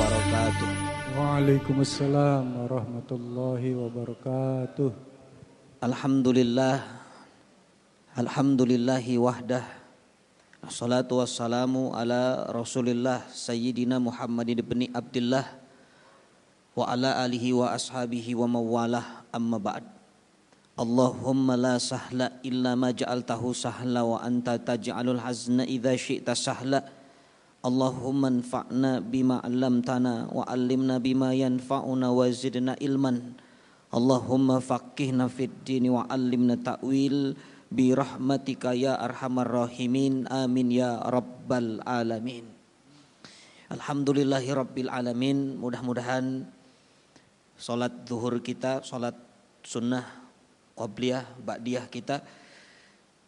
wabarakatuh. Waalaikumsalam warahmatullahi wabarakatuh. Alhamdulillah, alhamdulillahi wahdah. Assalatu wassalamu ala Rasulillah Sayyidina Muhammadin ibn Abdillah wa ala alihi wa ashabihi wa mawalah, amma ba'd. Allahumma la sahla illa ma ja'altahu sahla wa anta taj'alul hazna idza syi'ta sahla. Allahumma anfa'na bima 'allamtana wa 'allimna bima yanfa'una wa zidna ilman. Allahumma faqihna fid dini wa 'allimna ta'wil bi rahmatika ya arhamar rahimin. Amin ya rabbal alamin. Alhamdulillahi rabbil alamin. Mudah-mudahan salat zuhur kita, salat sunnah qabliyah, ba'diyah kita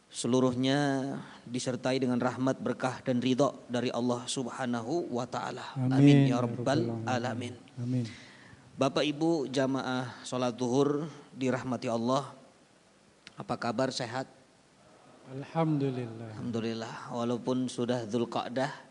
seluruhnya disertai dengan rahmat, berkah dan ridha dari Allah Subhanahu wa taala. Amin ya rabbal alamin. Amin. Bapak Ibu jamaah salat zuhur dirahmati Allah. Apa kabar, sehat? Alhamdulillah. Alhamdulillah. Walaupun sudah Dzulqa'dah,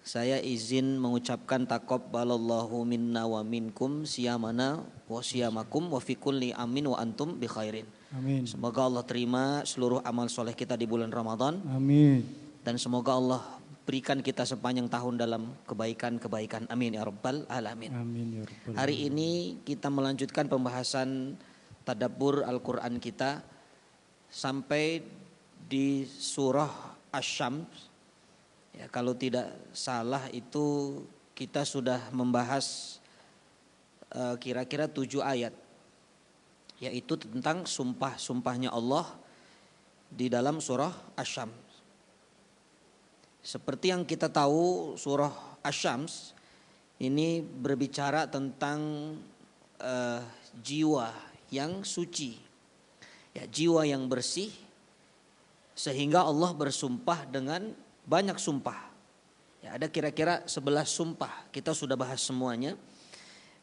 saya izin mengucapkan taqabbalallahu minna wa minkum siyamana wa siyamakum wa fi kulli amin wa antum bi khairin. Amin. Semoga Allah terima seluruh amal soleh kita di bulan Ramadan. Amin. Dan semoga Allah berikan kita sepanjang tahun dalam kebaikan-kebaikan. Amin ya rabbal alamin. Amin ya rabbal Hari ini kita melanjutkan pembahasan tadabbur Al-Quran kita sampai di surah Asy-Syams. Ya, kalau tidak salah itu kita sudah membahas kira-kira 7 ayat, yaitu tentang sumpah-sumpahnya Allah di dalam surah Asy-Syams. Seperti yang kita tahu, surah Asy-Syams ini berbicara tentang jiwa yang suci, ya, jiwa yang bersih, sehingga Allah bersumpah dengan banyak sumpah. Ya, ada kira-kira 11 sumpah, kita sudah bahas semuanya.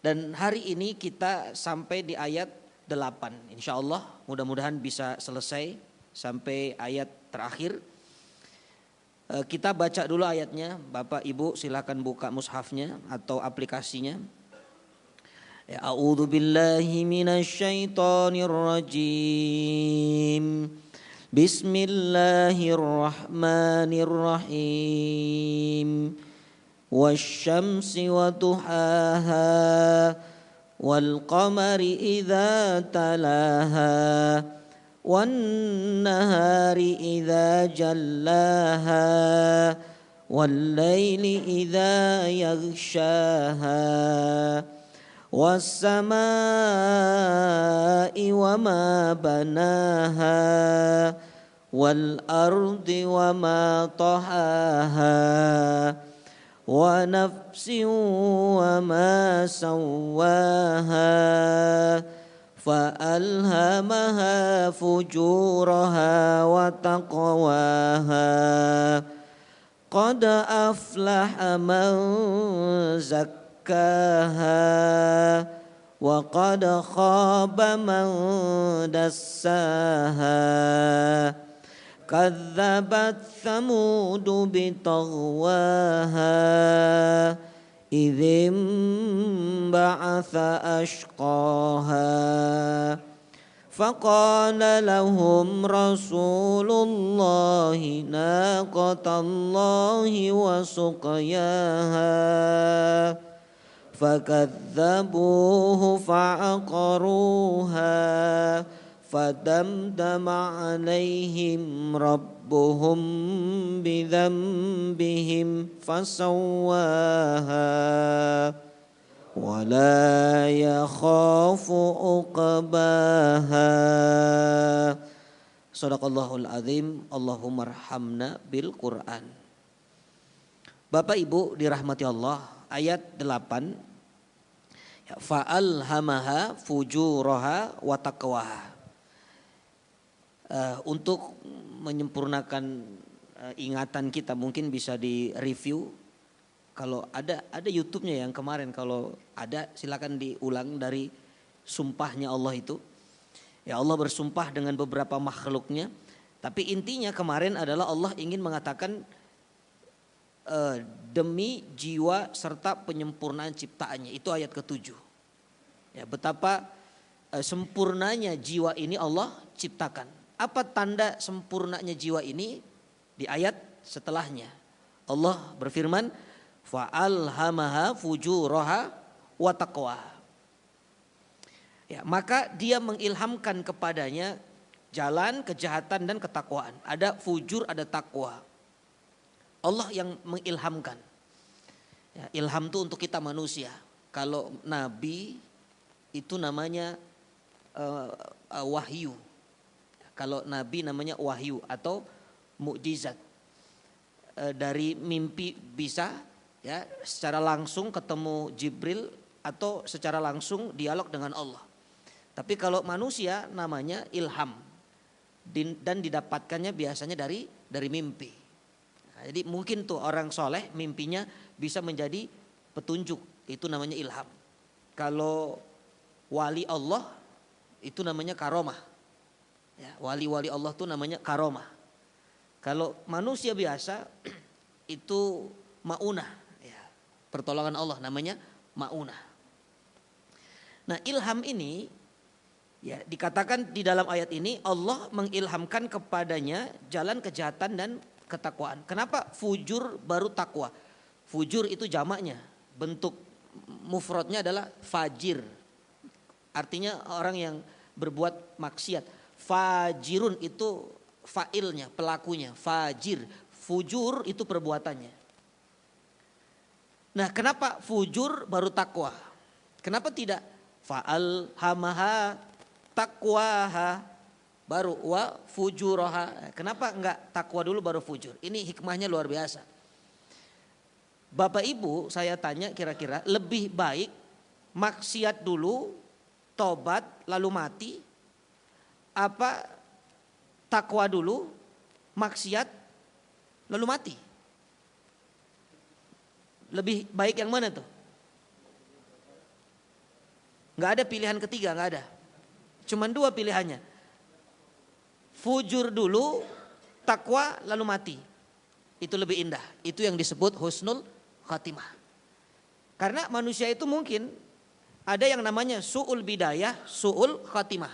Dan hari ini kita sampai di ayat 8. Insya Allah mudah-mudahan bisa selesai sampai ayat terakhir. Kita baca dulu ayatnya. Bapak Ibu silakan buka mushafnya atau aplikasinya. Ya, a'udzu billahi minasyaitonir rajim. Bismillahirrahmanirrahim. Wasyamsi wa duhaha wal qamari idza talaha wan nahari idza jallaha wal laili idza yaghshaha was samaa'i wa ma banaha wal ardi wa ma tahaha wa nafsin wa ma sawwaha fa alhamaha fujuraha wa taqwaha qad aflaha man zakkaha wa qad khaba man dassaha kadzabat thamud bitagwaha idzim ba'atha ashqaha faqala lahum rasulullahi naqatallahi wa suqyaha fakadzabuhu fa'aqaruha فدمدم عليهم ربهم بذنبهم فسواها ولا يخاف عقباها Shadaqallahul azim. Allahumma arhamna bil Quran. Bapak Ibu dirahmati Allah, ayat 8. Fa'alhamaha fujuraha wa taqwaha. Untuk menyempurnakan ingatan kita, mungkin bisa di review. Kalau ada YouTube-nya yang kemarin, kalau ada silakan diulang dari sumpahnya Allah itu. Ya, Allah bersumpah dengan beberapa makhluknya, tapi intinya kemarin adalah Allah ingin mengatakan demi jiwa serta penyempurnaan ciptaannya. Itu ayat ke-7. Ya, betapa sempurnanya jiwa ini Allah ciptakan. Apa tanda sempurnanya jiwa ini? Di ayat setelahnya Allah berfirman, fa'alhamaha fujuraha wa taqwaha. Ya, maka dia mengilhamkan kepadanya jalan kejahatan dan ketakwaan. Ada fujur, ada takwa. Allah yang mengilhamkan. Ya, ilham itu untuk kita manusia. Kalau nabi itu namanya wahyu. Kalau nabi namanya wahyu atau mukjizat. Dari mimpi bisa, ya, secara langsung ketemu Jibril atau secara langsung dialog dengan Allah. Tapi kalau manusia namanya ilham dan didapatkannya biasanya dari mimpi. Nah, jadi mungkin tuh orang soleh mimpinya bisa menjadi petunjuk, itu namanya ilham. Kalau wali Allah itu namanya karomah. Ya, wali-wali Allah tuh namanya karomah. Kalau manusia biasa itu maunah, ya, pertolongan Allah namanya maunah. Nah, ilham ini, ya, dikatakan di dalam ayat ini Allah mengilhamkan kepadanya jalan kejahatan dan ketakwaan. Kenapa fujur baru takwa? Fujur itu jamaknya, bentuk mufradnya adalah fajir. Artinya orang yang berbuat maksiat. Fajirun itu fa'ilnya, pelakunya, fajir. Fujur itu perbuatannya. Nah, kenapa fujur baru takwa? Kenapa tidak fa'alhamaha takwaha baru wa fujuraha? Kenapa enggak takwa dulu baru fujur? Ini hikmahnya luar biasa. Bapak Ibu, saya tanya kira-kira lebih baik maksiat dulu, tobat lalu mati, apa takwa dulu, maksiat lalu mati? Lebih baik yang mana tuh? Enggak ada pilihan ketiga, enggak ada. Cuman dua pilihannya. Fujur dulu, takwa lalu mati. Itu lebih indah. Itu yang disebut husnul khatimah. Karena manusia itu mungkin ada yang namanya su'ul bidayah, su'ul khatimah.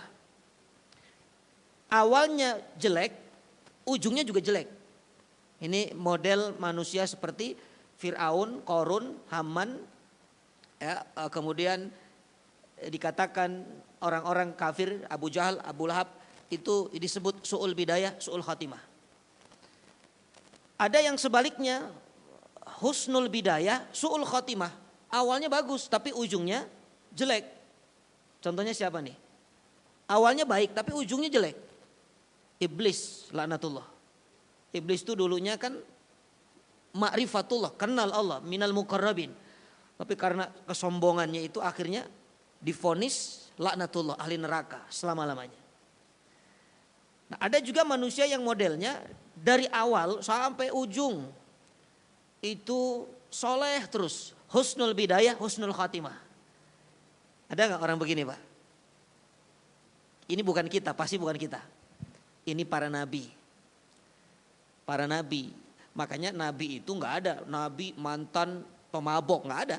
Awalnya jelek, ujungnya juga jelek. Ini model manusia seperti Fir'aun, Qarun, Haman, ya, kemudian dikatakan orang-orang kafir, Abu Jahal, Abu Lahab, itu disebut su'ul bidayah, su'ul khatimah. Ada yang sebaliknya, husnul bidayah, su'ul khatimah. Awalnya bagus tapi ujungnya jelek. Contohnya siapa nih? Awalnya baik tapi ujungnya jelek. Iblis, laknatullah. Iblis itu dulunya kan ma'rifatullah, kenal Allah, minal muqarrabin. Tapi karena kesombongannya itu akhirnya divonis laknatullah, ahli neraka selama-lamanya. Nah, ada juga manusia yang modelnya dari awal sampai ujung itu soleh terus, husnul bidayah, husnul khatimah. Ada nggak orang begini, Pak? Ini bukan kita, pasti bukan kita. Ini para nabi. Para nabi. Makanya nabi itu nggak ada nabi mantan pemabok, nggak ada.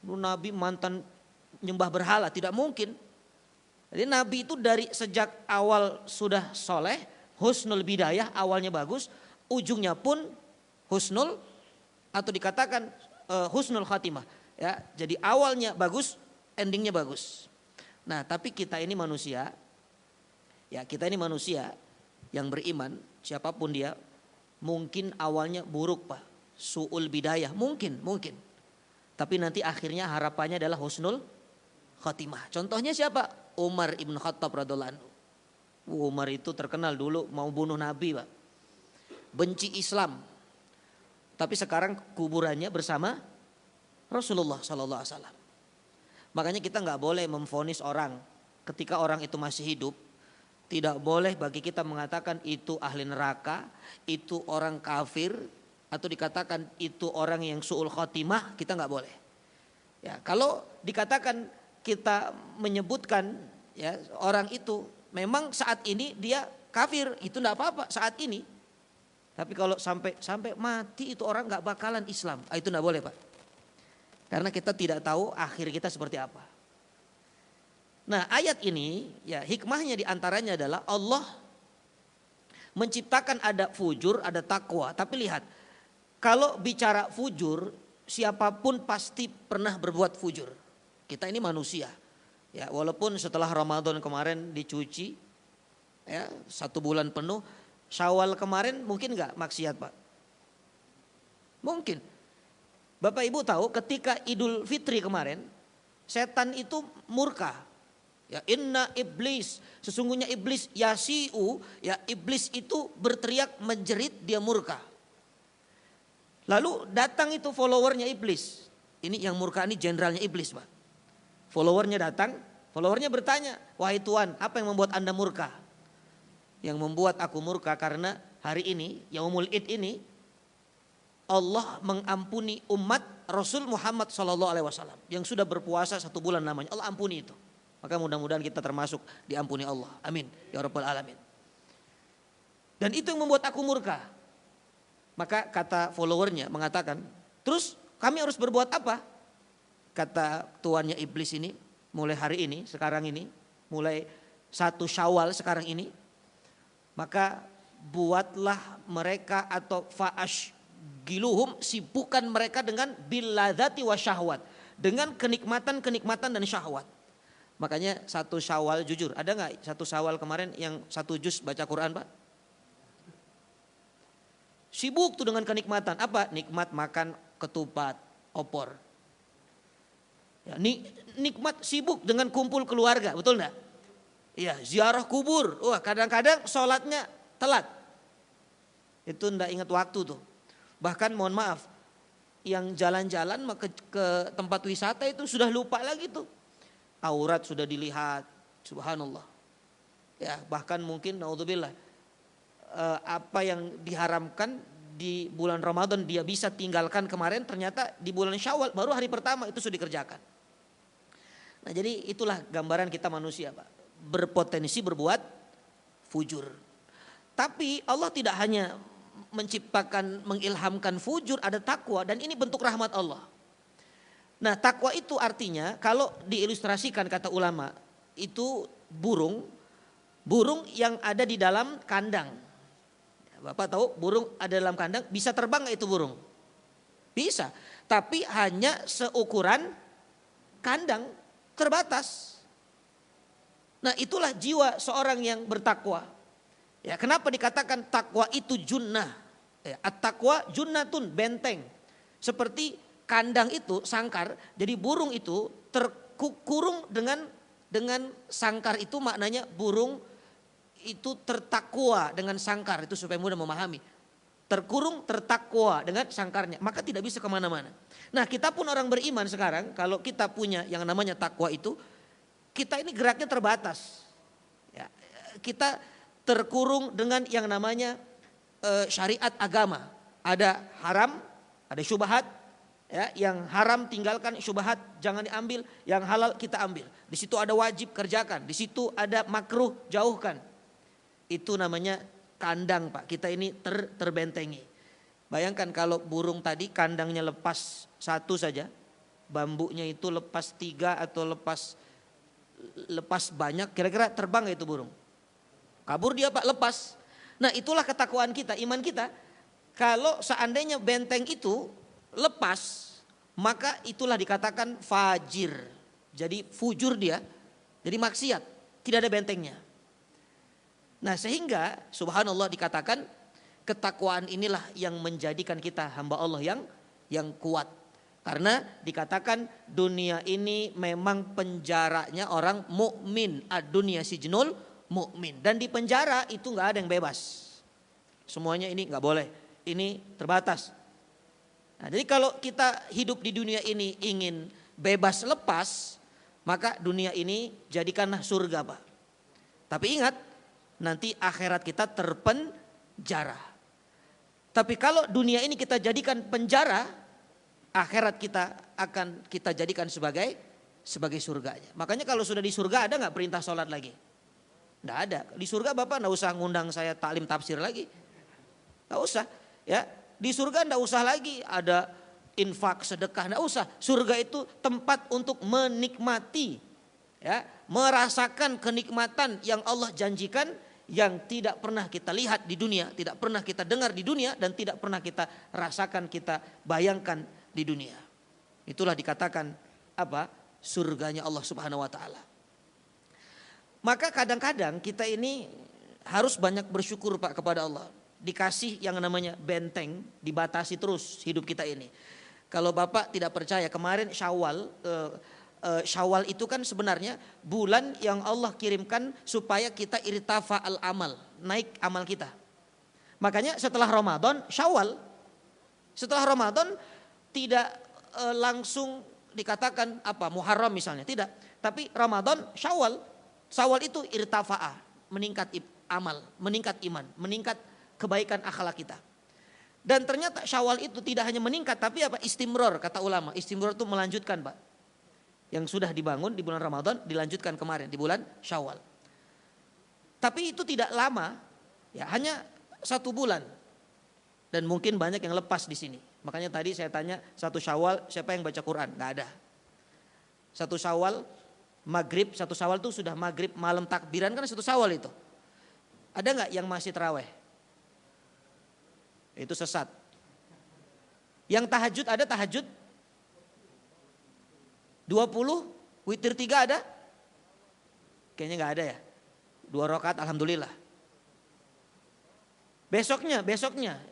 Nabi mantan nyembah berhala, tidak mungkin. Jadi nabi itu dari sejak awal sudah soleh, husnul bidayah, awalnya bagus, ujungnya pun husnul atau dikatakan husnul khatimah. Ya, jadi awalnya bagus, endingnya bagus. Nah, tapi kita ini manusia, ya kita ini manusia yang beriman, siapapun dia, mungkin awalnya buruk, Pak, su'ul bidayah, mungkin. Tapi nanti akhirnya harapannya adalah husnul khatimah. Contohnya siapa? Umar ibn Khattab radhiallahu anhu. Umar itu terkenal dulu mau bunuh Nabi, Pak. Benci Islam. Tapi sekarang kuburannya bersama Rasulullah sallallahu alaihi wasallam. Makanya kita nggak boleh memvonis orang ketika orang itu masih hidup. Tidak boleh bagi kita mengatakan itu ahli neraka, itu orang kafir, atau dikatakan itu orang yang su'ul khatimah, kita nggak boleh. Ya, kalau dikatakan kita menyebutkan ya orang itu memang saat ini dia kafir, itu enggak apa-apa saat ini. Tapi kalau sampai mati itu orang nggak bakalan Islam. Itu nggak boleh Pak. Karena kita tidak tahu akhir kita seperti apa. Nah ayat ini ya hikmahnya diantaranya adalah Allah menciptakan ada fujur, ada takwa. Tapi lihat, kalau bicara fujur, siapapun pasti pernah berbuat fujur. Kita ini manusia. Ya, walaupun setelah Ramadan kemarin dicuci, ya 1 bulan penuh, Syawal kemarin mungkin nggak maksiat Pak? Mungkin. Bapak Ibu tahu ketika Idul Fitri kemarin, setan itu murka. Ya, inna iblis, sesungguhnya iblis yasiu, ya iblis itu berteriak menjerit, dia murka. Lalu datang itu followernya iblis. Ini yang murka ini jenderalnya iblis Pak. Followernya datang, followernya bertanya, wahai Tuhan, apa yang membuat Anda murka? Yang membuat aku murka karena hari ini, Yaumul Id ini, Allah mengampuni umat Rasul Muhammad SAW yang sudah berpuasa 1 bulan namanya. Allah ampuni itu. Maka mudah-mudahan kita termasuk diampuni Allah. Amin. Ya Rabbal Alamin. Dan itu yang membuat aku murka. Maka kata followernya mengatakan, terus kami harus berbuat apa? Kata tuannya iblis ini, mulai hari ini, sekarang ini, mulai 1 Syawal sekarang ini, maka buatlah mereka atau giluhum, sibukkan mereka dengan biladzati wa syahwat, dengan kenikmatan dan syahwat. Makanya 1 Syawal jujur, ada nggak 1 Syawal kemarin yang 1 juz baca Quran Pak? Sibuk tuh dengan kenikmatan, apa? Nikmat makan ketupat, opor. Ya, nikmat sibuk dengan kumpul keluarga, betul enggak? Iya, ziarah kubur. Wah, kadang-kadang sholatnya telat. Itu enggak ingat waktu tuh. Bahkan mohon maaf, yang jalan-jalan ke tempat wisata itu sudah lupa lagi tuh. Aurat sudah dilihat, subhanallah. Ya, bahkan mungkin naudzubillah, apa yang diharamkan di bulan Ramadan dia bisa tinggalkan kemarin, ternyata di bulan Syawal baru hari pertama itu sudah dikerjakan. Nah, jadi itulah gambaran kita manusia, Pak. Berpotensi berbuat fujur. Tapi Allah tidak hanya menciptakan, mengilhamkan fujur, ada takwa, dan ini bentuk rahmat Allah. Nah, takwa itu artinya kalau diilustrasikan kata ulama, itu burung yang ada di dalam kandang. Bapak tahu burung ada dalam kandang, bisa terbang gak itu burung? Bisa, tapi hanya seukuran kandang, terbatas. Nah, itulah jiwa seorang yang bertakwa. Ya, kenapa dikatakan takwa itu junnah? Ya, at-taqwa junnatun, benteng. Seperti kandang itu sangkar, jadi burung itu terkurung dengan sangkar, itu maknanya burung itu tertakwa dengan sangkar, itu supaya mudah memahami. Terkurung, tertakwa dengan sangkarnya, maka tidak bisa kemana-mana. Nah, kita pun orang beriman sekarang, kalau kita punya yang namanya takwa itu, kita ini geraknya terbatas. Ya, kita terkurung dengan yang namanya syariat agama. Ada haram, ada syubhat. Ya, yang haram tinggalkan, syubhat jangan diambil, yang halal kita ambil. Di situ ada wajib, kerjakan. Di situ ada makruh, jauhkan. Itu namanya kandang, Pak. Kita ini terbentengi. Bayangkan kalau burung tadi kandangnya lepas 1 saja, bambunya itu lepas 3 atau lepas banyak, kira-kira terbang gak itu burung? Kabur dia, Pak, lepas. Nah, itulah ketakwaan kita, iman kita. Kalau seandainya benteng itu lepas, maka itulah dikatakan fajir. Jadi fujur dia, jadi maksiat, tidak ada bentengnya. Nah, sehingga subhanallah dikatakan ketakwaan inilah yang menjadikan kita hamba Allah yang kuat. Karena dikatakan dunia ini memang penjaranya orang mukmin, ad-dunya sijnul mukmin, dan di penjara itu nggak ada yang bebas. Semuanya ini nggak boleh, ini terbatas. Nah, jadi kalau kita hidup di dunia ini ingin bebas lepas, maka dunia ini jadikanlah surga, Pak. Tapi ingat, nanti akhirat kita terpenjara. Tapi kalau dunia ini kita jadikan penjara, akhirat kita akan kita jadikan sebagai surganya. Makanya kalau sudah di surga ada nggak perintah sholat lagi? Nggak ada. Di surga Bapak nggak usah ngundang saya taklim tafsir lagi. Nggak usah. Ya, di surga nggak usah lagi ada infak, sedekah, nggak usah. Surga itu tempat untuk menikmati, ya, merasakan kenikmatan yang Allah janjikan, yang tidak pernah kita lihat di dunia, tidak pernah kita dengar di dunia, dan tidak pernah kita rasakan, kita bayangkan di dunia. Itulah dikatakan apa? Surganya Allah Subhanahu wa taala. Maka kadang-kadang kita ini harus banyak bersyukur Pak kepada Allah. Dikasih yang namanya benteng, dibatasi terus hidup kita ini. Kalau Bapak tidak percaya, kemarin Syawal, Syawal itu kan sebenarnya bulan yang Allah kirimkan supaya kita irtafa al-amal, naik amal kita. Makanya setelah Ramadan, Syawal. Setelah Ramadan tidak langsung dikatakan apa Muharram misalnya, tidak. Tapi Ramadan, Syawal. Syawal itu irtafa'ah, meningkat amal, meningkat iman, meningkat kebaikan akhlak kita. Dan ternyata Syawal itu tidak hanya meningkat, tapi apa? Istimror, kata ulama. Istimror itu melanjutkan Pak. Yang sudah dibangun di bulan Ramadan dilanjutkan kemarin di bulan Syawal. Tapi itu tidak lama, ya hanya 1 bulan. Dan mungkin banyak yang lepas di sini. Makanya tadi saya tanya 1 Syawal siapa yang baca Quran? Gak ada. 1 Syawal maghrib, 1 Syawal itu sudah maghrib malam takbiran kan 1 Syawal itu. Ada nggak yang masih terawih? Itu sesat. Yang tahajud ada tahajud? 20, witir 3 ada? Kayaknya nggak ada ya. 2 rakaat alhamdulillah. Besoknya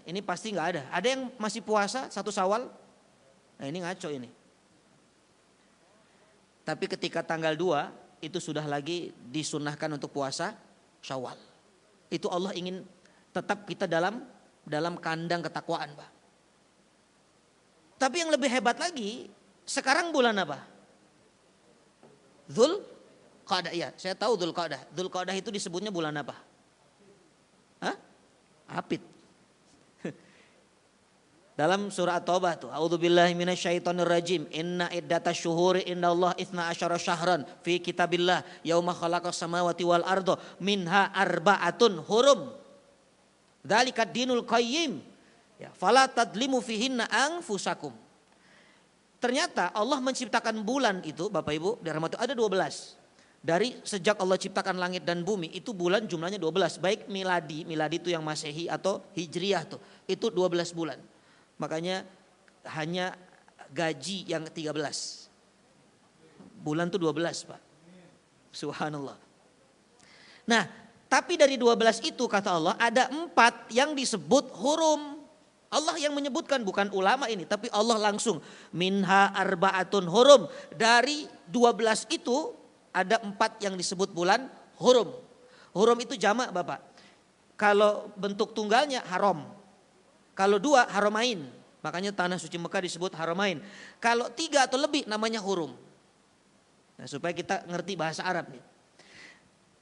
ini pasti nggak ada. Ada yang masih puasa 1 Syawal? Nah ini ngaco ini. Tapi ketika tanggal 2 itu sudah lagi disunahkan untuk puasa Syawal. Itu Allah ingin tetap kita dalam kandang ketakwaan Pak. Tapi yang lebih hebat lagi, sekarang bulan apa? Dzulqa'dah. Ya, saya tahu Dzulqa'dah. Dzulqa'dah itu disebutnya bulan apa? Hah? Apit. Dalam surah At-Taubah tuh, a'udzubillahi minasyaitonirrajim. Inna iddatash syuhuri indallahi 12 syahran fi kitabillah yauma khalaqas samawati wal arda minha arba'atun hurum. Dzalika dinul qayyim. Ya, fala tadlimu fihinna anfusakum. Ternyata Allah menciptakan bulan itu Bapak Ibu, dirahmati ada 12. Dari sejak Allah ciptakan langit dan bumi itu bulan jumlahnya 12. Baik miladi itu yang Masehi atau Hijriyah tuh. Itu 12 bulan. Makanya hanya gaji yang 13. Bulan tuh 12 Pak. Subhanallah. Nah, tapi dari 12 itu kata Allah ada 4 yang disebut hurum. Allah yang menyebutkan, bukan ulama ini, tapi Allah langsung. Minha arba'atun hurum. Dari 12 itu ada 4 yang disebut bulan hurum. Hurum itu jamak Bapak. Kalau bentuk tunggalnya haram. Kalau 2 haramain. Makanya tanah suci Mekah disebut haramain. Kalau 3 atau lebih namanya hurum. Nah, supaya kita ngerti bahasa Arab nih.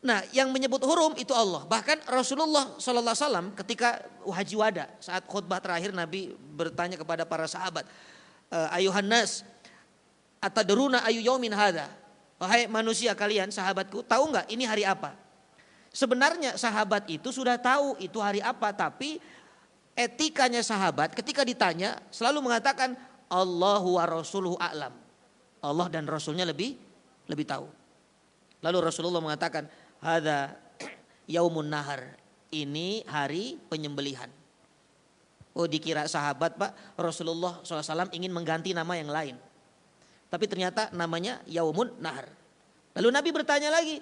Nah, yang menyebut hurum itu Allah. Bahkan Rasulullah SAW ketika haji wada, saat khutbah terakhir Nabi bertanya kepada para sahabat, ayuhan nas, atadruna ayu yaumin hadza? Wahai manusia kalian, sahabatku, tahu nggak ini hari apa? Sebenarnya sahabat itu sudah tahu itu hari apa, tapi etikanya sahabat ketika ditanya selalu mengatakan Allahu wa rasuluhu a'lam. Allah dan Rasulnya lebih tahu. Lalu Rasulullah mengatakan, hadza yaumun nahar. Ini hari penyembelihan. Oh, dikira sahabat Pak, Rasulullah SAW ingin mengganti nama yang lain. Tapi ternyata namanya yaumun nahar. Lalu Nabi bertanya lagi,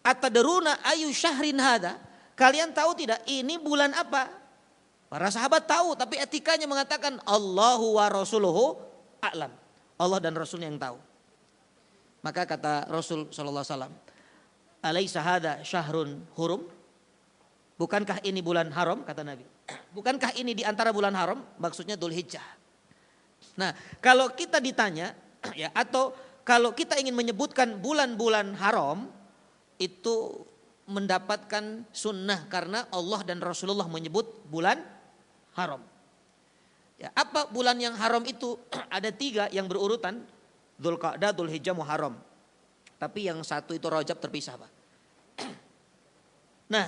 atadruna ayu syahrin hadza? Kalian tahu tidak ini bulan apa? Para sahabat tahu, tapi etikanya mengatakan Allahu wa rasuluhu a'lam. Allah dan Rasulnya yang tahu. Maka kata Rasul sallallahu alaihi wasallam, "Alaisa hadza syahrun hurum?" Bukankah ini bulan haram, kata Nabi? Bukankah ini di antara bulan haram? Maksudnya Dzulhijjah. Nah, kalau kita ditanya ya, atau kalau kita ingin menyebutkan bulan-bulan haram, itu mendapatkan sunnah karena Allah dan Rasulullah menyebut bulan haram. Ya, apa bulan yang haram itu? Ada 3 yang berurutan, Dzulqa'dah, Dzulhijjah, Muharram. Tapi yang satu itu Rajab terpisah Pak. Nah,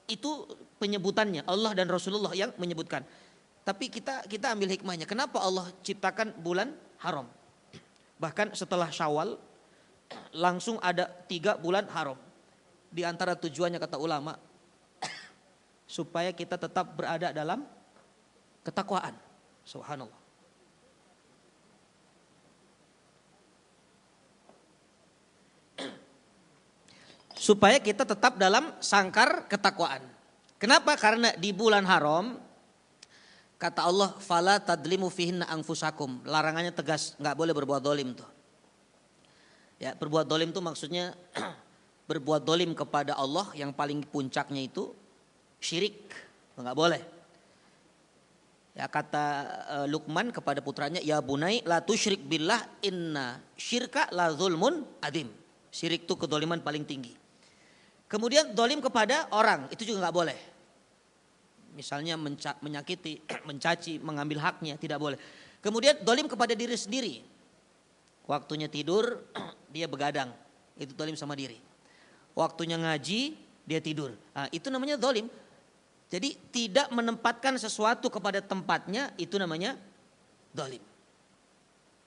Itu penyebutannya, Allah dan Rasulullah yang menyebutkan. Tapi kita ambil hikmahnya. Kenapa Allah ciptakan bulan haram? Bahkan setelah Syawal langsung ada 3 bulan haram. Di antara tujuannya kata ulama supaya kita tetap berada dalam ketakwaan. Subhanallah. Supaya kita tetap dalam sangkar ketakwaan. Kenapa? Karena di bulan haram kata Allah fala tadlimu fihinna anfusakum. Larangannya tegas, enggak boleh berbuat dolim tuh. Ya, berbuat dolim tuh maksudnya berbuat dolim kepada Allah yang paling puncaknya itu syirik. Enggak boleh. Ya, kata Luqman kepada putranya, ya bunai la tusyrik billah inna syirka la zulmun adim. Syirik itu kedoliman paling tinggi. Kemudian dolim kepada orang itu juga nggak boleh. Misalnya menyakiti, mencaci, mengambil haknya tidak boleh. Kemudian dolim kepada diri sendiri. Waktunya tidur dia begadang, itu dolim sama diri. Waktunya ngaji dia tidur, nah, itu namanya dolim. Jadi tidak menempatkan sesuatu kepada tempatnya itu namanya dolim.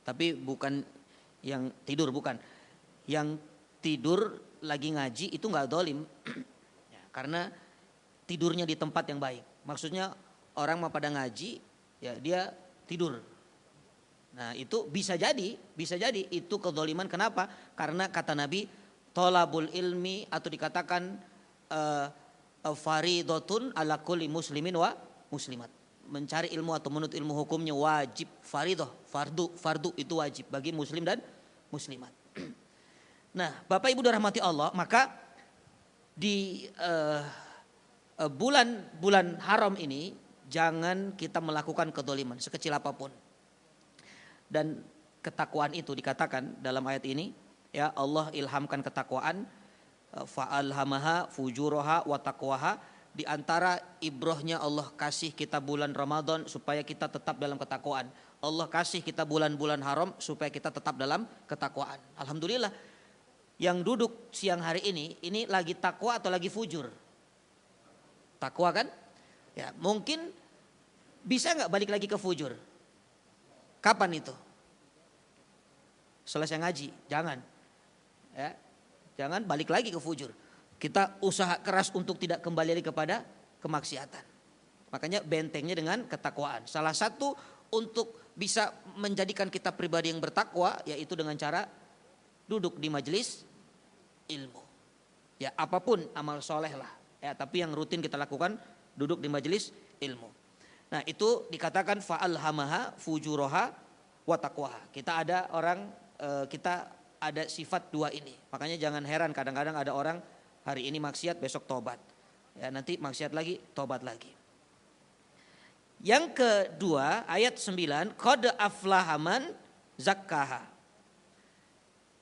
Tapi bukan yang tidur, bukan. Yang tidur lagi ngaji itu nggak dolim. Ya, karena tidurnya di tempat yang baik. Maksudnya orang mau pada ngaji ya dia tidur. Nah itu bisa jadi itu kedoliman. Kenapa? Karena kata Nabi tolabul ilmi atau dikatakan faridotun ala kulli muslimin wa muslimat. Mencari ilmu atau menuntut ilmu hukumnya wajib, faridoh, fardu itu wajib bagi muslim dan muslimat. Nah, Bapak Ibu dirahmati Allah, maka di bulan haram ini jangan kita melakukan kedoliman sekecil apapun. Dan ketakwaan itu dikatakan dalam ayat ini, ya Allah ilhamkan ketakwaan, fa'alhamaha fujuraha wa taqwaha. Di antara ibrohnya Allah kasih kita bulan Ramadan supaya kita tetap dalam ketakwaan. Allah kasih kita bulan-bulan haram supaya kita tetap dalam ketakwaan. Alhamdulillah. Yang duduk siang hari ini lagi takwa atau lagi fujur? Takwa kan? Ya, mungkin bisa nggak balik lagi ke fujur? Kapan itu? Selesai ngaji, jangan. Ya, jangan balik lagi ke fujur. Kita usaha keras untuk tidak kembali lagi kepada kemaksiatan. Makanya bentengnya dengan ketakwaan. Salah satu untuk bisa menjadikan kita pribadi yang bertakwa yaitu dengan cara duduk di majelis ilmu. Ya apapun amal soleh lah. Ya tapi yang rutin kita lakukan duduk di majelis ilmu. Nah itu dikatakan fa'alhamaha fujuroha wa taqwaha. Kita ada sifat dua ini. Makanya jangan heran kadang-kadang ada orang hari ini maksiat besok tobat. Ya nanti maksiat lagi tobat lagi. Yang kedua ayat 9 qad aflaha man zakkaha.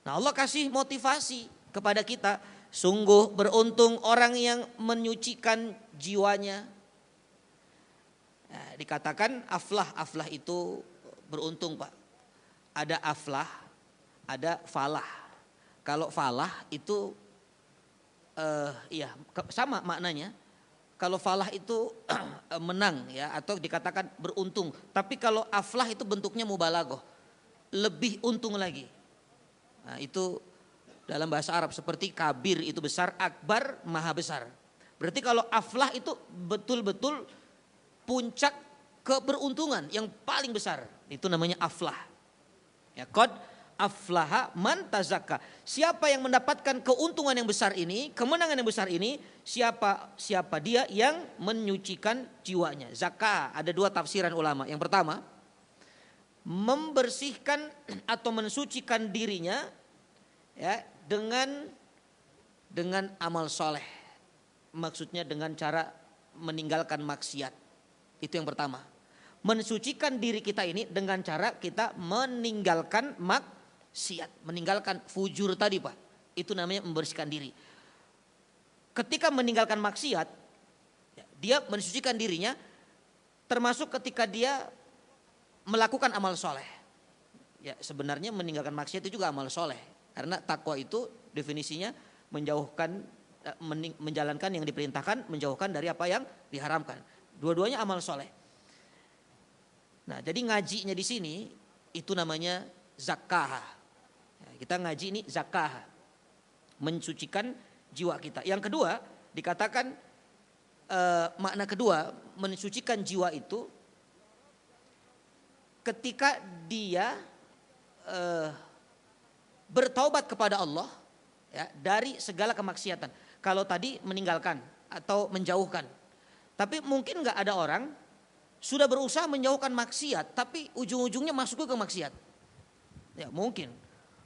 Nah Allah kasih motivasi kepada kita, sungguh beruntung orang yang menyucikan jiwanya. Nah, dikatakan aflah itu beruntung Pak. Ada aflah, ada falah. Kalau falah itu sama maknanya. Kalau falah itu menang ya atau dikatakan beruntung. Tapi kalau aflah itu bentuknya mubalaghah, lebih untung lagi. Nah, itu dalam bahasa Arab seperti kabir itu besar, akbar maha besar. Berarti kalau aflah itu betul-betul puncak keberuntungan yang paling besar. Itu namanya aflah. Ya, qad aflaha man tazakka. Siapa yang mendapatkan keuntungan yang besar ini, kemenangan yang besar ini, siapa dia yang menyucikan jiwanya. Zakah ada dua tafsiran ulama. Yang pertama, membersihkan atau mensucikan dirinya ya dengan amal soleh, maksudnya dengan cara meninggalkan maksiat. Itu yang pertama. Mensucikan diri kita ini dengan cara kita meninggalkan maksiat, meninggalkan fujur tadi Pak. Itu namanya membersihkan diri. Ketika meninggalkan maksiat, dia mensucikan dirinya, termasuk ketika dia melakukan amal soleh. Ya sebenarnya meninggalkan maksiat itu juga amal soleh. Karena takwa itu definisinya menjauhkan menjalankan yang diperintahkan, menjauhkan dari apa yang diharamkan. Dua-duanya amal soleh. Nah, jadi ngajinya di sini itu namanya zakah. Ya, kita ngaji ini zakah, mensucikan jiwa kita. Yang kedua dikatakan makna kedua mensucikan jiwa itu ketika dia bertaubat kepada Allah ya, dari segala kemaksiatan. Kalau tadi meninggalkan atau menjauhkan, tapi mungkin nggak ada orang sudah berusaha menjauhkan maksiat, tapi ujung-ujungnya masuk ke maksiat. Ya mungkin,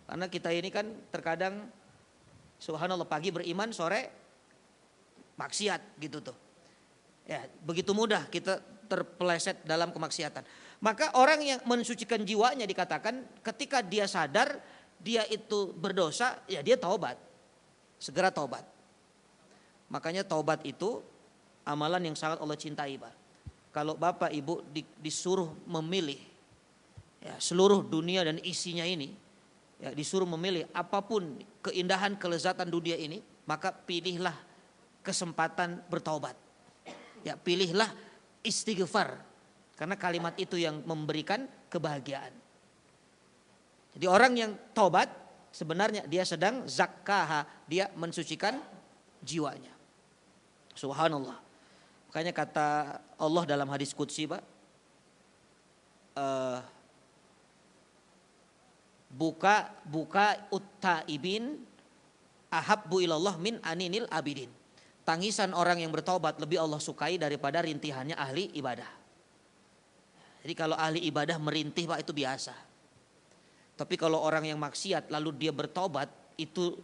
karena kita ini kan terkadang subhanallah pagi beriman, sore maksiat gitu tuh. Ya begitu mudah kita terpeleset dalam kemaksiatan. Maka orang yang mensucikan jiwanya dikatakan ketika dia sadar dia itu berdosa, ya dia taubat. Segera taubat. Makanya taubat itu amalan yang sangat Allah cintai, Pak. Kalau Bapak Ibu disuruh memilih ya, seluruh dunia dan isinya ini, ya, disuruh memilih apapun keindahan kelezatan dunia ini, maka pilihlah kesempatan bertaubat. Ya, pilihlah istighfar. Karena kalimat itu yang memberikan kebahagiaan. Jadi orang yang taubat sebenarnya dia sedang zakah, dia mensucikan jiwanya. Subhanallah. Makanya kata Allah dalam hadis qudsi, Pak, buka uttaibin ahabbu ilallah min aninil abidin. Tangisan orang yang bertaubat lebih Allah sukai daripada rintihannya ahli ibadah. Jadi kalau ahli ibadah merintih, Pak, itu biasa. Tapi kalau orang yang maksiat lalu dia bertaubat, itu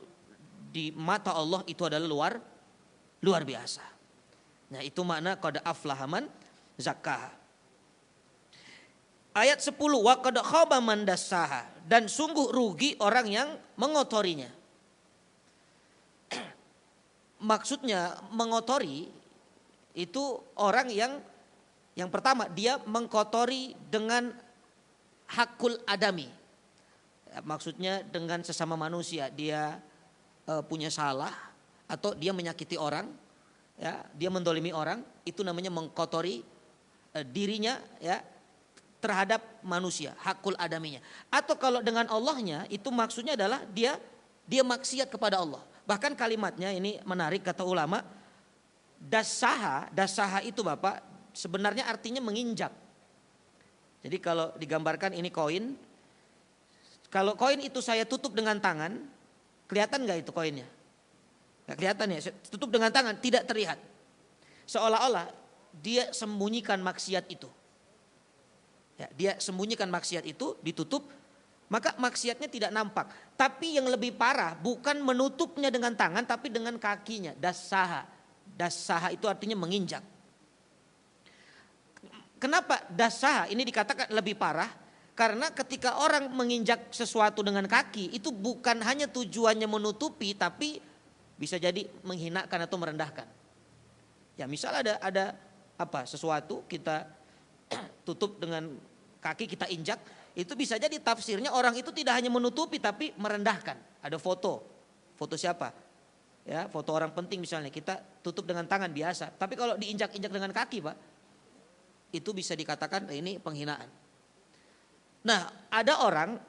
di mata Allah itu adalah luar biasa. Nah, itu makna qad aflaha man zakkaha. Ayat 10, wa qad khaba man dassaha, dan sungguh rugi orang yang mengotorinya. Maksudnya mengotori itu orang yang pertama dia mengkotori dengan hakul adami. Ya, maksudnya dengan sesama manusia dia punya salah atau dia menyakiti orang, ya, dia mendolimi orang, itu namanya mengkotori dirinya ya terhadap manusia, hakul adaminya. Atau kalau dengan Allahnya itu maksudnya adalah dia maksiat kepada Allah. Bahkan kalimatnya ini menarik kata ulama, dasaha itu Bapak sebenarnya artinya menginjak. Jadi kalau digambarkan ini koin, kalau koin itu saya tutup dengan tangan, kelihatan nggak itu koinnya? Nggak kelihatan ya, tutup dengan tangan tidak terlihat. Seolah-olah dia sembunyikan maksiat itu. Ya, dia sembunyikan maksiat itu, ditutup, maka maksiatnya tidak nampak. Tapi yang lebih parah bukan menutupnya dengan tangan, tapi dengan kakinya, dasaha. Dasaha itu artinya menginjak. Kenapa dasaha ini dikatakan lebih parah? Karena ketika orang menginjak sesuatu dengan kaki itu bukan hanya tujuannya menutupi, tapi bisa jadi menghinakan atau merendahkan. Ya misal ada sesuatu kita tutup dengan kaki, kita injak, itu bisa jadi tafsirnya orang itu tidak hanya menutupi tapi merendahkan. Ada foto siapa? Ya, foto orang penting misalnya kita tutup dengan tangan biasa, tapi kalau diinjak-injak dengan kaki, Pak, itu bisa dikatakan ini penghinaan. Nah, ada orang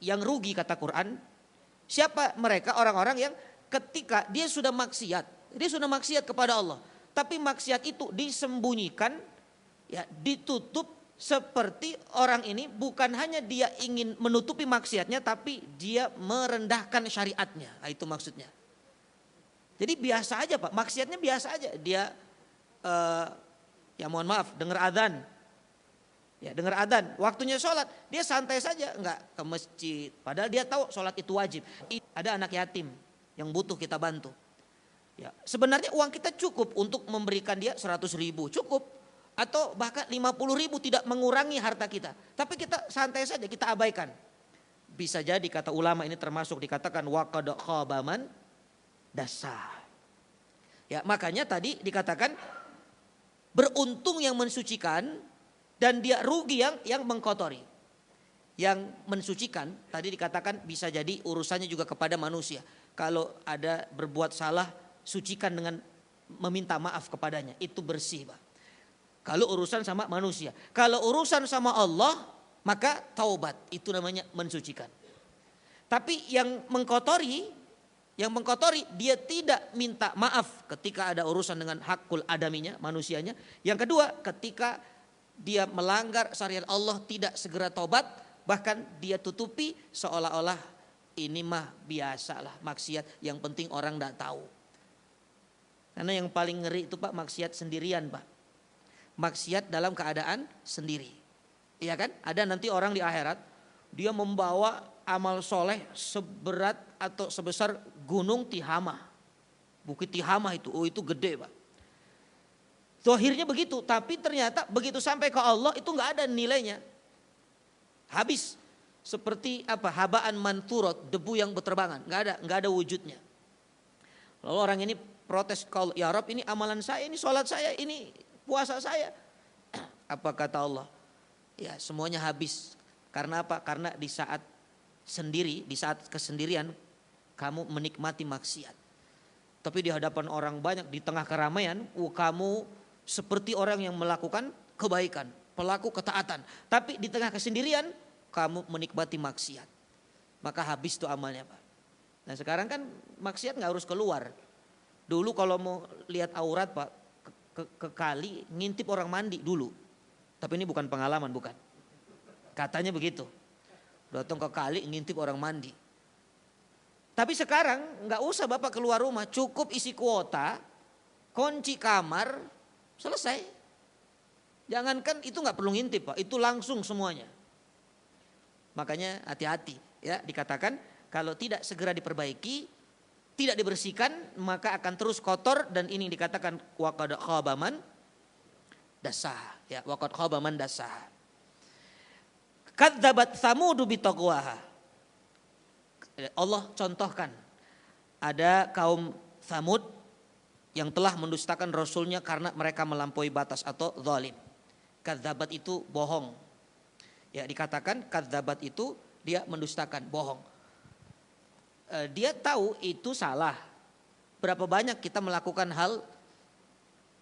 yang rugi kata Quran. Siapa mereka? Orang-orang yang ketika dia sudah maksiat kepada Allah, tapi maksiat itu disembunyikan, ya, ditutup, seperti orang ini bukan hanya dia ingin menutupi maksiatnya, tapi dia merendahkan syariatnya. Nah, itu maksudnya. Jadi biasa aja, Pak, maksiatnya biasa aja. Dia ya mohon maaf, dengar adzan. Ya, dengar adzan, waktunya sholat, dia santai saja, enggak ke masjid. Padahal dia tahu sholat itu wajib. Ada anak yatim yang butuh kita bantu. Ya, sebenarnya uang kita cukup untuk memberikan dia 100.000, cukup. Atau bahkan 50.000 tidak mengurangi harta kita. Tapi kita santai saja, kita abaikan. Bisa jadi kata ulama ini termasuk dikatakan wa qad khaba man dassaha. Ya, makanya tadi dikatakan beruntung yang mensucikan dan dia rugi yang mengkotori. Yang mensucikan tadi dikatakan bisa jadi urusannya juga kepada manusia. kalau ada berbuat salah sucikan dengan meminta maaf kepadanya, itu bersih Pak. Kalau urusan sama manusia, kalau urusan sama Allah maka taubat, itu namanya mensucikan. Tapi yang mengkotori dia tidak minta maaf ketika ada urusan dengan hakul adaminya, manusianya. Yang kedua, ketika dia melanggar syariat Allah tidak segera taubat, bahkan dia tutupi seolah-olah ini mah biasalah maksiat, yang penting orang tidak tahu. Karena yang paling ngeri itu Pak, maksiat sendirian Pak. Maksiat dalam keadaan sendiri. Iya kan? Ada nanti orang di akhirat dia membawa amal soleh seberat atau sebesar gunung Tihamah. Bukit Tihamah itu, itu gede Pak. Zahirnya begitu, tapi ternyata begitu sampai ke Allah itu nggak ada nilainya. Habis seperti apa? Habaan manturot, debu yang berterbangan, nggak ada wujudnya. Lalu orang ini protes, kalau ya Rabb, ini amalan saya, ini sholat saya, ini puasa saya. Apa kata Allah? Ya semuanya habis. Karena apa? Karena di saat sendiri, di saat kesendirian kamu menikmati maksiat. Tapi di hadapan orang banyak, di tengah keramaian, kamu seperti orang yang melakukan kebaikan, pelaku ketaatan. Tapi di tengah kesendirian kamu menikmati maksiat. Maka habis tuh amalnya Pak. Nah sekarang kan maksiat gak harus keluar. Dulu kalau mau lihat aurat Pak, ke kali ngintip orang mandi dulu. Tapi ini bukan pengalaman, bukan. Katanya begitu. Datang ke kali ngintip orang mandi. Tapi sekarang nggak usah Bapak keluar rumah, cukup isi kuota, kunci kamar, selesai. Jangankan itu nggak perlu ngintip Pak, itu langsung semuanya. Makanya hati-hati ya, dikatakan kalau tidak segera diperbaiki, tidak dibersihkan, maka akan terus kotor, dan ini dikatakan waqad khaba man dasah, ya waqad khaba man dasah. Kadzabat Tsamudu bitaqwaha. Allah contohkan ada kaum Tsamud yang telah mendustakan Rasulnya karena mereka melampaui batas atau zalim. Kadzabat itu bohong. Ya dikatakan kadzabat itu dia mendustakan, bohong. Dia tahu itu salah. Berapa banyak kita melakukan hal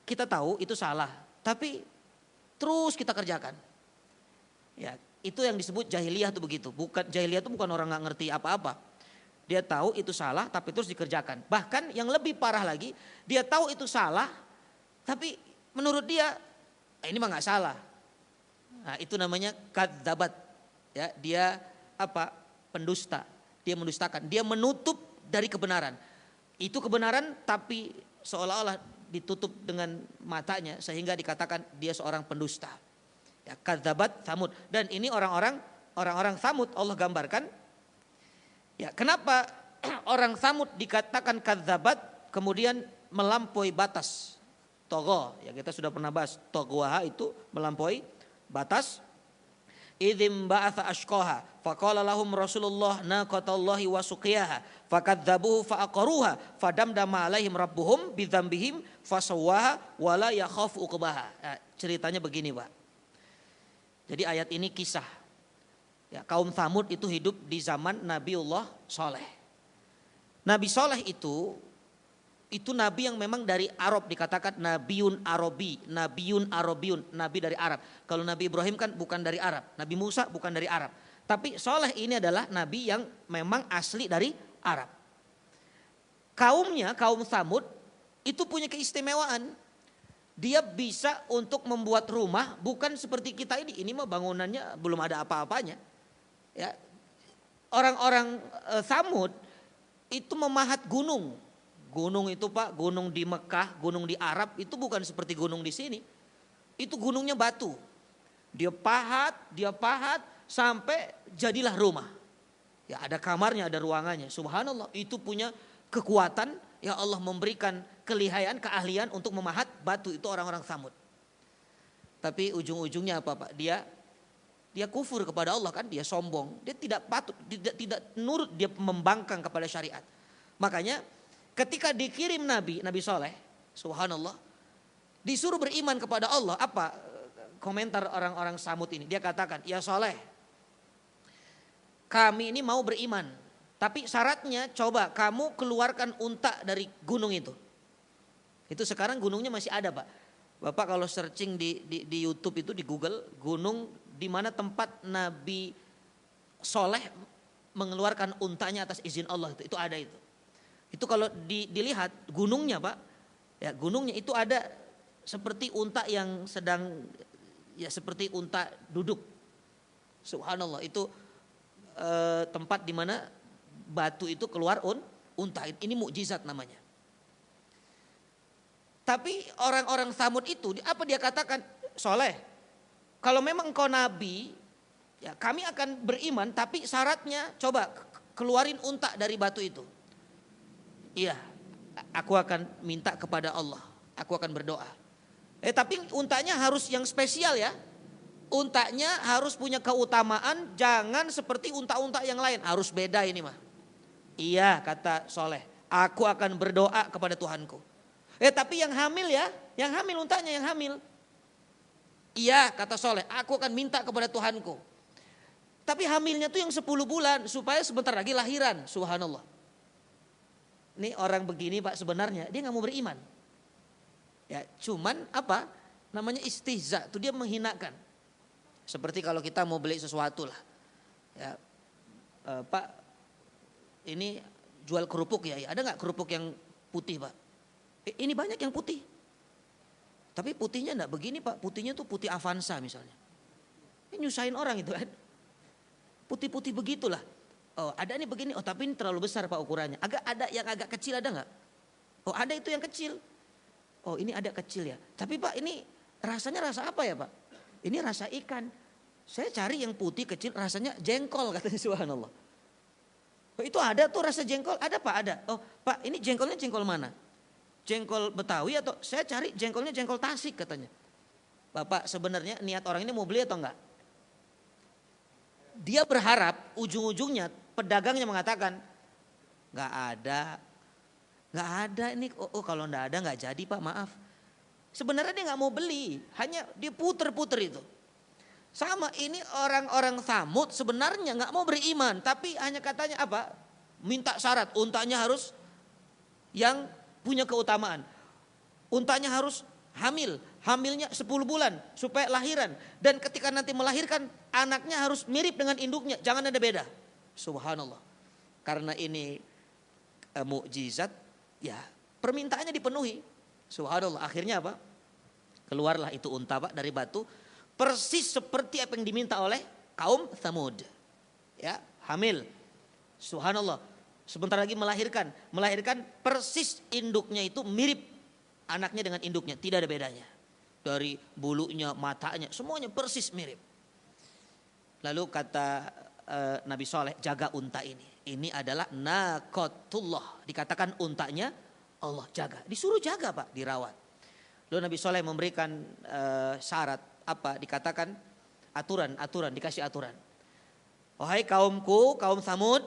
kita tahu itu salah, tapi terus kita kerjakan. Ya, itu yang disebut jahiliyah tuh begitu. Bukan jahiliyah itu bukan orang nggak ngerti apa-apa. Dia tahu itu salah tapi terus dikerjakan. Bahkan yang lebih parah lagi, dia tahu itu salah tapi menurut dia ini mah nggak salah. Nah, itu namanya kadzabat. Ya, dia apa? Pendusta. Dia mendustakan, dia menutup dari kebenaran. Itu kebenaran tapi seolah-olah ditutup dengan matanya sehingga dikatakan dia seorang pendusta. Ya, kadzabat Tsamud. Dan ini orang-orang Tsamud Allah gambarkan. Ya, kenapa orang Tsamud dikatakan kadzabat kemudian melampaui batas? Togo, ya kita sudah pernah bahas, togwaha itu melampaui batas. Idzim ba'atha ashqaha faqala lahum Rasulullah naqatallahi wa suqiyaha fakadzabuhu faqaruha fadamdama alaihim rabbuhum bidzambihim fasawwaha wala yakhafu uqbaha. Nah, ceritanya begini Pak. Jadi ayat ini kisah. Ya, kaum Tsamud itu hidup di zaman Nabiullah Saleh. Nabi Saleh itu nabi yang memang dari Arab, dikatakan Nabiun Arabi, Nabiun Arabiun, nabi dari Arab. Kalau Nabi Ibrahim kan bukan dari Arab, Nabi Musa bukan dari Arab. Tapi Saleh ini adalah nabi yang memang asli dari Arab. Kaumnya, kaum Tsamud itu punya keistimewaan. Dia bisa untuk membuat rumah bukan seperti kita ini. Ini mah bangunannya belum ada apa-apanya. Ya, orang-orang Tsamud itu memahat gunung. Gunung itu Pak, gunung di Mekah, gunung di Arab itu bukan seperti gunung di sini. Itu gunungnya batu. Dia pahat sampai jadilah rumah. Ya ada kamarnya, ada ruangannya. Subhanallah, itu punya kekuatan. Ya Allah memberikan kelihayan, keahlian untuk memahat batu, itu orang-orang Tsamud. Tapi ujung-ujungnya apa Pak? Dia kufur kepada Allah kan, dia sombong. Dia tidak patut, tidak nurut, dia membangkang kepada syariat. Makanya ketika dikirim Nabi Saleh, subhanallah, disuruh beriman kepada Allah. Apa komentar orang-orang Tsamud ini? Dia katakan, ya Saleh, kami ini mau beriman. Tapi syaratnya coba kamu keluarkan unta dari gunung itu. Itu sekarang gunungnya masih ada Pak. Bapak kalau searching di YouTube itu di Google, gunung di mana tempat Nabi Soleh mengeluarkan untanya atas izin Allah, itu ada itu. Itu kalau dilihat gunungnya Pak, ya gunungnya itu ada seperti unta yang sedang, ya seperti unta duduk. Subhanallah, itu tempat di mana batu itu keluar unta. Ini mukjizat namanya. Tapi orang-orang Tsamud itu apa dia katakan? Soleh, kalau memang engkau nabi, ya kami akan beriman, tapi syaratnya coba keluarin unta dari batu itu. Iya, aku akan minta kepada Allah, aku akan berdoa. Tapi untanya harus yang spesial ya. Untanya harus punya keutamaan, jangan seperti unta-unta yang lain, harus beda ini mah. Iya, kata Soleh, aku akan berdoa kepada Tuhanku. Tapi yang hamil ya, yang hamil untanya yang hamil. Iya, kata Soleh, aku akan minta kepada Tuhanku. Tapi hamilnya tuh yang 10 bulan supaya sebentar lagi lahiran, subhanallah. Ini orang begini Pak sebenarnya dia nggak mau beriman. Ya, cuman apa? Namanya istihza, tuh dia menghinakan. Seperti kalau kita mau beli sesuatu lah. Ya, Pak, ini jual kerupuk ya, ada nggak kerupuk yang putih Pak? Ini banyak yang putih. Tapi putihnya enggak begini Pak, putihnya tuh putih Avanza misalnya. Ini nyusahin orang itu kan. Putih-putih begitulah. Oh ada nih begini, oh tapi ini terlalu besar Pak ukurannya. Ada yang agak kecil ada enggak? Oh ada itu yang kecil. Oh ini ada kecil ya. Tapi Pak ini rasanya rasa apa ya Pak? Ini rasa ikan. Saya cari yang putih kecil rasanya jengkol katanya subhanallah. Oh itu ada tuh rasa jengkol, ada Pak ada. Oh Pak ini jengkolnya jengkol mana? Jengkol Betawi atau saya cari jengkolnya jengkol Tasik katanya. Bapak sebenarnya niat orang ini mau beli atau enggak? Dia berharap ujung-ujungnya pedagangnya mengatakan enggak ada ini. Oh kalau enggak ada enggak jadi Pak maaf. Sebenarnya dia enggak mau beli, hanya diputer-puter itu. Sama ini orang-orang Tsamud sebenarnya enggak mau beriman, tapi hanya katanya apa? Minta syarat untanya harus yang punya keutamaan. Untanya harus hamilnya 10 bulan supaya lahiran. Dan ketika nanti melahirkan anaknya harus mirip dengan induknya, jangan ada beda. Subhanallah. Karena ini mukjizat, ya permintaannya dipenuhi. Subhanallah, akhirnya apa? Keluarlah itu unta Pak dari batu, persis seperti apa yang diminta oleh kaum Tsamud. Ya, hamil. Subhanallah. Sebentar lagi melahirkan persis induknya itu mirip anaknya dengan induknya, tidak ada bedanya. Dari bulunya, matanya, semuanya persis mirip. Lalu kata Nabi Soleh, jaga unta ini. Ini adalah naqatullah, dikatakan untanya Allah jaga, disuruh jaga Pak, dirawat. Lalu Nabi Soleh memberikan syarat apa? Dikatakan aturan, dikasih aturan. Wahai kaumku, kaum Tsamud,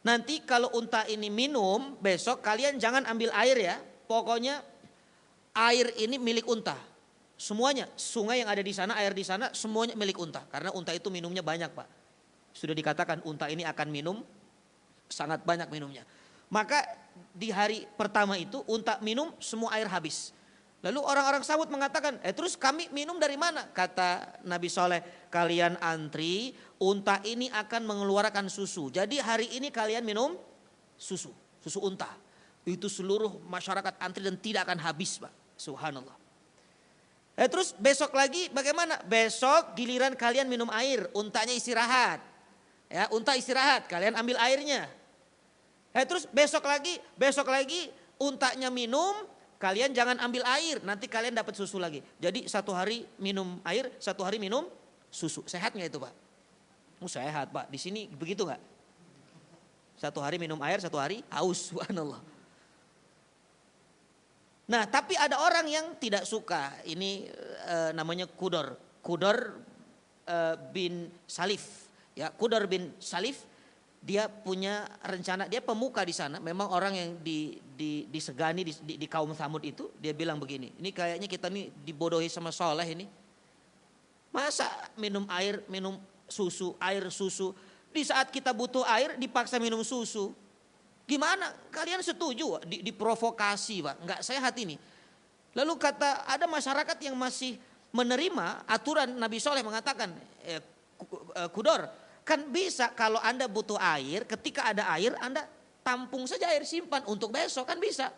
nanti kalau unta ini minum, besok kalian jangan ambil air ya. Pokoknya air ini milik unta. Semuanya, sungai yang ada di sana, air di sana, semuanya milik unta. Karena unta itu minumnya banyak Pak. Sudah dikatakan unta ini akan minum, sangat banyak minumnya. Maka di hari pertama itu unta minum semua air habis. Lalu orang-orang Tsamud mengatakan, terus kami minum dari mana? Kata Nabi Soleh, kalian antri, unta ini akan mengeluarkan susu. Jadi hari ini kalian minum susu unta. Itu seluruh masyarakat antri dan tidak akan habis Pak. Subhanallah. Terus besok lagi bagaimana? Besok giliran kalian minum air, untanya istirahat. Ya, unta istirahat, kalian ambil airnya. Terus besok lagi untanya minum, kalian jangan ambil air, nanti kalian dapat susu lagi. Jadi satu hari minum air, satu hari minum susu. Sehat nggak itu Pak? Sehat Pak. Di sini begitu nggak? Satu hari minum air, satu hari haus. Subhanallah. Nah tapi ada orang yang tidak suka. Ini namanya Qudar bin Salif. Ya, Qudar bin Salif. Dia punya rencana, dia pemuka di sana, memang orang yang disegani di kaum Tsamud itu. Dia bilang begini, ini kayaknya kita nih dibodohi sama Soleh ini. Masa minum air, minum susu, air susu, Di saat kita butuh air dipaksa minum susu. Gimana? Kalian setuju diprovokasi Pak? Enggak sehat ini. Lalu kata ada masyarakat yang masih menerima aturan Nabi Soleh mengatakan, Kudor, kan bisa kalau Anda butuh air, ketika ada air Anda tampung saja air simpan untuk besok, kan bisa.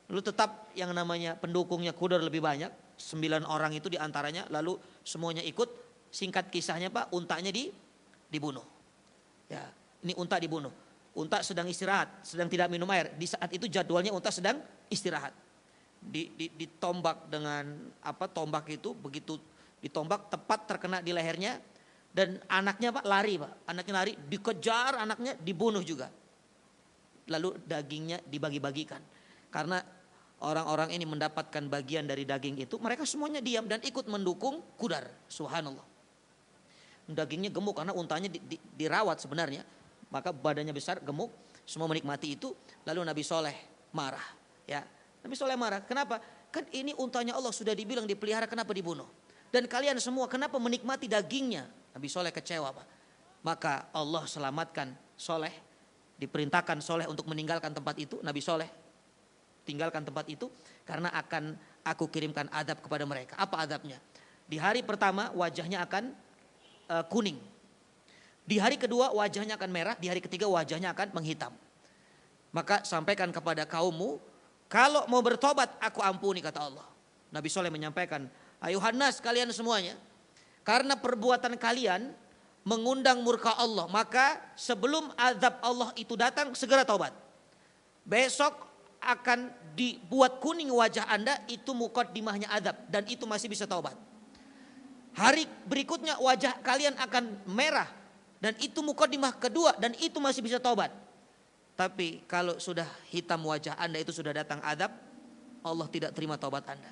Lalu tetap yang namanya pendukungnya Kudor lebih banyak, 9 orang itu diantaranya, lalu semuanya ikut. Singkat kisahnya Pak, untanya dibunuh. Ya, ini unta dibunuh. Unta sedang istirahat, sedang tidak minum air. Di saat itu jadwalnya unta sedang istirahat. Ditombak dengan tombak itu, begitu ditombak tepat terkena di lehernya, dan anaknya Pak lari Pak. Anaknya lari, dikejar anaknya, dibunuh juga. Lalu dagingnya dibagi-bagikan. Karena orang-orang ini mendapatkan bagian dari daging itu, mereka semuanya diam dan ikut mendukung Kudar. Subhanallah. Dagingnya gemuk karena untanya dirawat sebenarnya. Maka badannya besar, gemuk, semua menikmati itu. Lalu Nabi Soleh marah. Ya, Nabi Soleh marah. Kenapa? Kan ini untanya Allah sudah dibilang dipelihara, kenapa dibunuh? Dan kalian semua kenapa menikmati dagingnya? Nabi Soleh kecewa Pak. Maka Allah selamatkan Soleh. Diperintahkan Soleh untuk meninggalkan tempat itu. Nabi Soleh tinggalkan tempat itu karena akan aku kirimkan adab kepada mereka. Apa adabnya? Di hari pertama wajahnya akan kuning. Di hari kedua wajahnya akan merah, di hari ketiga wajahnya akan menghitam. Maka sampaikan kepada kaummu, kalau mau bertobat aku ampuni, kata Allah. Nabi Soleh menyampaikan, ayuhan nas kalian semuanya, karena perbuatan kalian mengundang murka Allah, maka sebelum azab Allah itu datang segera taubat. Besok akan dibuat kuning wajah Anda, itu muqaddimahnya azab dan itu masih bisa taubat. Hari berikutnya wajah kalian akan merah dan itu muqaddimah kedua dan itu masih bisa taubat. Tapi kalau sudah hitam wajah Anda, itu sudah datang azab, Allah tidak terima taubat Anda.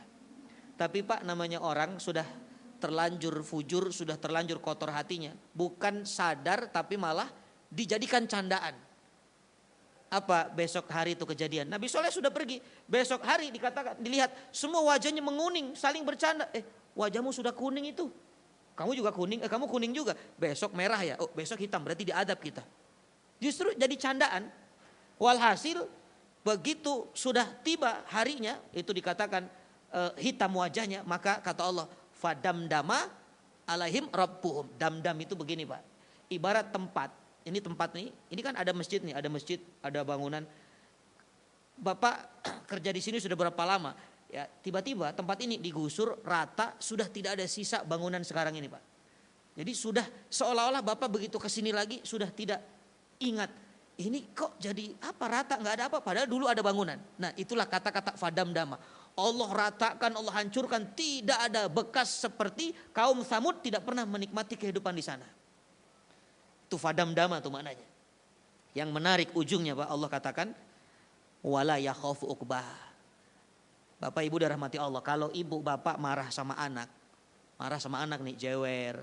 Tapi Pak, namanya orang sudah terlanjur fujur, sudah terlanjur kotor hatinya, bukan sadar tapi malah dijadikan candaan. Apa besok hari itu kejadian? Nabi Soleh sudah pergi, besok hari dikatakan, dilihat semua wajahnya menguning, saling bercanda. Wajahmu sudah kuning itu, kamu juga kuning, kamu kuning juga. Besok merah ya, oh besok hitam, berarti diadab kita. Justru jadi candaan. Walhasil begitu sudah tiba harinya, itu dikatakan hitam wajahnya, maka kata Allah, fadamdama alaihim rabbuhum. Damdam itu begini Pak, ibarat tempat. Ini tempat nih, ini kan ada masjid nih, ada masjid, ada bangunan. Bapak kerja di sini sudah berapa lama? Ya, tiba-tiba tempat ini digusur rata, sudah tidak ada sisa bangunan sekarang ini Pak. Jadi sudah seolah-olah Bapak begitu kesini lagi sudah tidak ingat. Ini kok jadi apa rata, nggak ada apa, padahal dulu ada bangunan. Nah itulah kata-kata fadamdama. Allah ratakan, Allah hancurkan, tidak ada bekas seperti kaum Tsamud tidak pernah menikmati kehidupan di sana. Itu fadamdama tuh maknanya. Yang menarik ujungnya Pak, Allah katakan wala yakhafu uqbah. Bapak Ibu dirahmati Allah, kalau ibu bapak marah sama anak nih, jewer,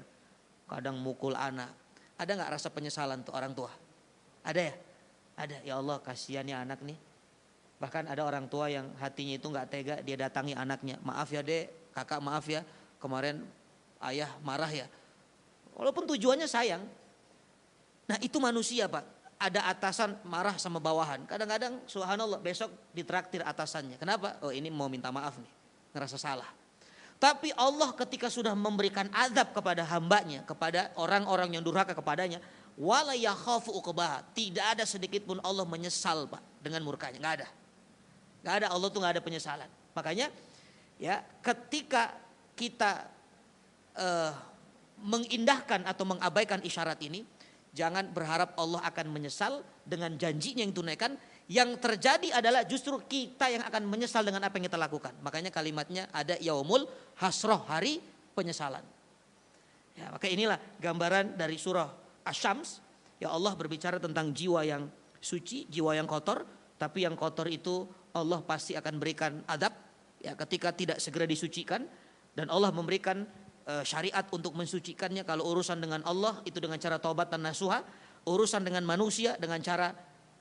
kadang mukul anak, ada nggak rasa penyesalan tuh orang tua? Ada ya? Ada. Ya Allah, kasihan ya anak nih. Bahkan ada orang tua yang hatinya itu nggak tega, dia datangi anaknya, maaf ya dek, kakak maaf ya, kemarin ayah marah ya. Walaupun tujuannya sayang. Nah itu manusia Pak. Ada atasan marah sama bawahan. Kadang-kadang subhanallah besok ditraktir atasannya. Kenapa? Oh ini mau minta maaf nih, ngerasa salah. Tapi Allah ketika sudah memberikan azab kepada hambanya, kepada orang-orang yang durhaka kepadanya, wala yakhafu uqbah, tidak ada sedikit pun Allah menyesal Pak dengan murkanya, nggak ada. Nggak ada, Allah tuh nggak ada penyesalan. Makanya ya ketika kita mengindahkan atau mengabaikan isyarat ini, jangan berharap Allah akan menyesal dengan janjinya yang tunaikan. Yang terjadi adalah justru kita yang akan menyesal dengan apa yang kita lakukan. Makanya kalimatnya ada yaumul hasroh, hari penyesalan. Ya, maka inilah gambaran dari surah Asy-Syams. Ya Allah berbicara tentang jiwa yang suci, jiwa yang kotor. Tapi yang kotor itu Allah pasti akan berikan adab ya, ketika tidak segera disucikan. Dan Allah memberikan syariat untuk mensucikannya. Kalau urusan dengan Allah itu dengan cara taubat dan nasuha. Urusan dengan manusia dengan cara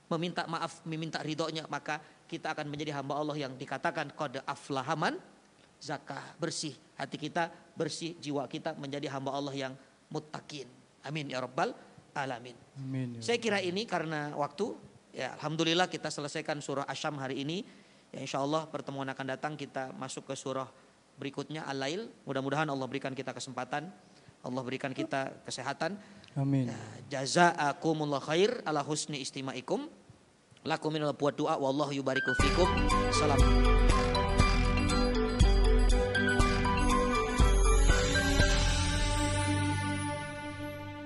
meminta maaf, meminta ridhonya, maka kita akan menjadi hamba Allah yang dikatakan qad aflaha man zakah, bersih hati kita, bersih jiwa kita, menjadi hamba Allah yang muttaqin. Amin ya rabbal alamin. Amin. Ya Saya kira ini karena waktu, ya alhamdulillah kita selesaikan surah Asy-Syams hari ini. Ya insyaallah pertemuan akan datang kita masuk ke surah berikutnya Al-Lail. Mudah-mudahan Allah berikan kita kesempatan, Allah berikan kita kesehatan. Amin. Ya, jazaakumullah khair ala husni istimaikum. Lakum minal buat doa wallahu yubariku fikum. Salam.